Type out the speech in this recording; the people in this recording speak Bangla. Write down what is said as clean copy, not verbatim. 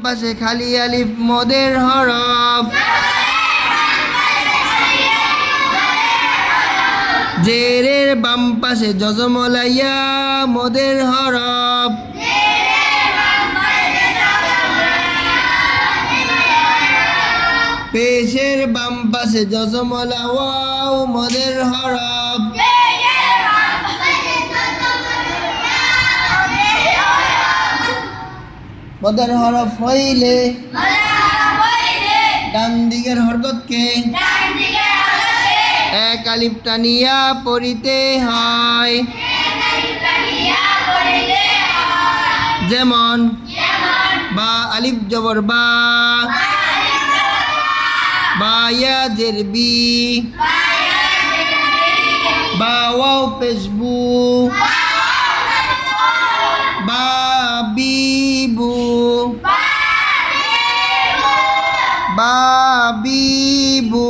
পাশে খালি আলিফ মদের হরফ জেরের বাম পাশে জজমলাইয়া মদের হরফ পেশের বাম পাশে জজমলা ওয়াও মদের হরফ মদের হরফ হইলে ডান দিকের হরকতকে এক আলিফ টানিয়া পড়িতে হয় যেমন বা আলিফ জবর বা বায়া জেরবি বা ওয়াও পেশবু বা বিবু বা বিবু